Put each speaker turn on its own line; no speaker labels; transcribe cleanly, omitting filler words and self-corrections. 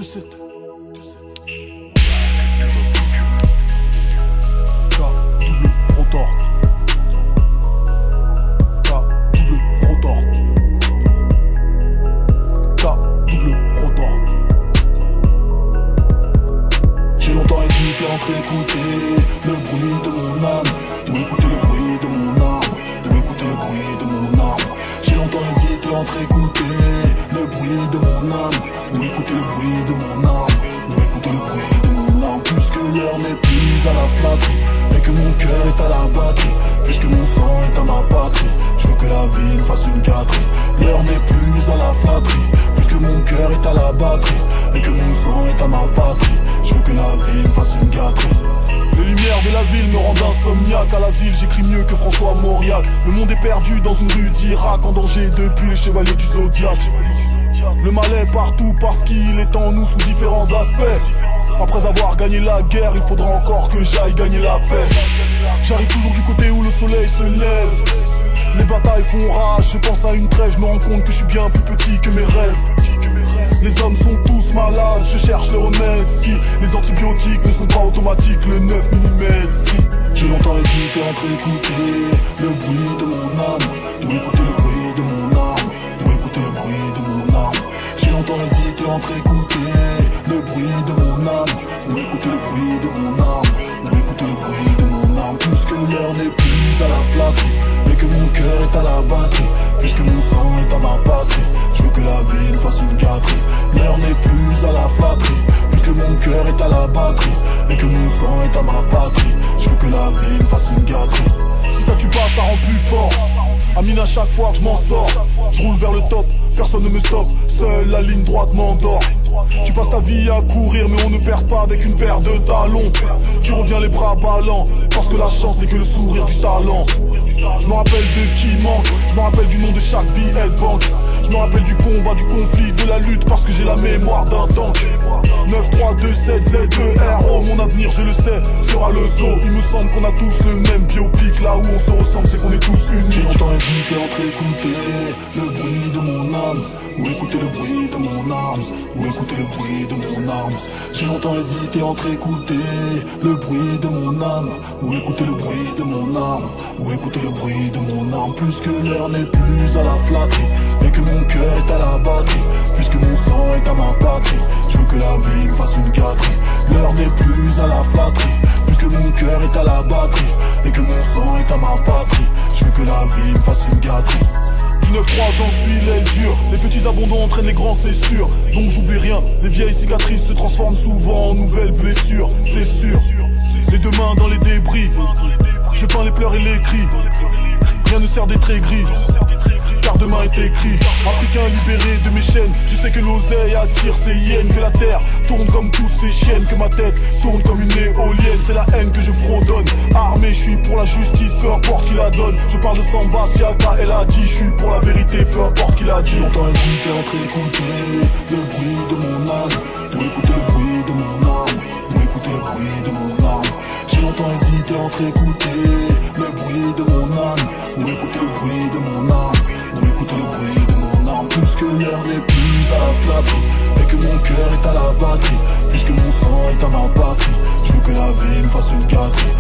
7. Entre écouter le bruit de mon âme, ou écouter le bruit de mon arme, ou écouter le bruit de mon arme. J'ai longtemps hésité entre écouter le bruit de mon âme, ou écouter le bruit de mon arme, ou écouter le bruit de mon arme. Puisque l'heure n'est plus à la flatterie, et que mon cœur est à la batterie, puisque mon sang est à ma patrie, je veux que la vie me fasse une gâterie. L'heure n'est plus à la flatterie, puisque mon cœur est à la batterie, et que mon sang est à ma patrie, je veux que la vie me fasse une gâterie. Les lumières de la ville me rendent insomniaque. À l'asile j'écris mieux que François Mauriac. Le monde est perdu dans une rue d'Irak, en danger depuis les chevaliers du Zodiac. Le mal est partout parce qu'il est en nous sous différents aspects. Après avoir gagné la guerre, il faudra encore que j'aille gagner la paix. J'arrive toujours du côté où le soleil se lève. Les batailles font rage, je pense à une trêve. Je me rends compte que je suis bien plus petit que mes rêves. Les hommes sont tous malades, je cherche le remède. Si les antibiotiques ne sont pas automatiques, le 9 mm si. J'ai longtemps hésité entre écouter le bruit de mon âme, ou écouter le bruit de mon arme, ou écouter le bruit de mon arme. J'ai longtemps hésité entre écouter le bruit de mon âme, ou écouter le bruit de mon arme, ou écouter le bruit de mon arme. Puisque l'heure n'est plus à la flatterie, et que mon cœur est à la batterie, puisque mon sang est à ma patrie, je veux que la vie me fasse une gâterie. L'heure n'est plus à la flatterie, puisque mon cœur est à la batterie, et que mon sang est à ma patrie, je veux que la vie me fasse une gâterie. Si ça tue pas, ça rend plus fort. Amine à chaque fois que je m'en sors, je roule vers le top, personne ne me stoppe, seule la ligne droite m'endort. Tu passes ta vie à courir mais on ne perce pas avec une paire de talons. Tu reviens les bras ballants, parce que la chance n'est que le sourire du talent. Je me rappelle de qui manque, je me rappelle du nom de chaque billet de banque. Je me rappelle du combat, du conflit, de la lutte, parce que j'ai la mémoire d'un tank. 9, 3, 2, 7, Z, 2, R, O, mon avenir je le sais, sera le zoo. Il me semble qu'on a tous le même biopic, là où on se ressemble c'est qu'on est tous unis. J'ai longtemps hésité entre écouter le bruit de mon âme, ou écouter le bruit de mon arme, ou écouter le bruit de mon arme. J'ai longtemps hésité entre écouter le bruit de mon âme, ou écouter le bruit de mon arme, ou écouter le bruit de mon arme. Puisque l'heure n'est plus à la flatterie, et que mon cœur est à la batterie, puisque mon sang est à ma patrie, je veux que la vie me fasse une gâterie. L'heure n'est plus à la flatterie, puisque mon cœur est à la batterie, et que mon sang est à ma patrie, je veux que la vie me fasse une gâterie. Du 9-3 j'en suis l'aile dure, les petits abandons entraînent les grands c'est sûr. Donc j'oublie rien, les vieilles cicatrices se transforment souvent en nouvelles blessures, c'est sûr. Les deux mains dans les débris, je peins les pleurs et les cris. Rien ne sert d'être aigri, car demain est écrit. Africain libéré de mes chaînes, je sais que l'oseille attire ses hyènes, que la terre tourne comme toutes ces chiennes, que ma tête tourne comme une éolienne. C'est la haine que je fredonne, armé je suis pour la justice, peu importe qui la donne. Je parle de Samba, Siaka, elle a dit, je suis pour la vérité, peu importe qui l'a dit. J'ai longtemps hésité entre écouter le bruit de mon âme, ou écouter le bruit de mon arme, ou écouter le bruit de mon arme. J'ai longtemps hésité entre écouter le bruit de mon âme, ou écouter le bruit de mon arme, ou écouter le bruit de mon arme. Puisque l'heure n'est plus à la flatterie, et que mon cœur est à la batterie, puisque mon sang est à ma patrie, je veux que la vie me fasse une gâterie.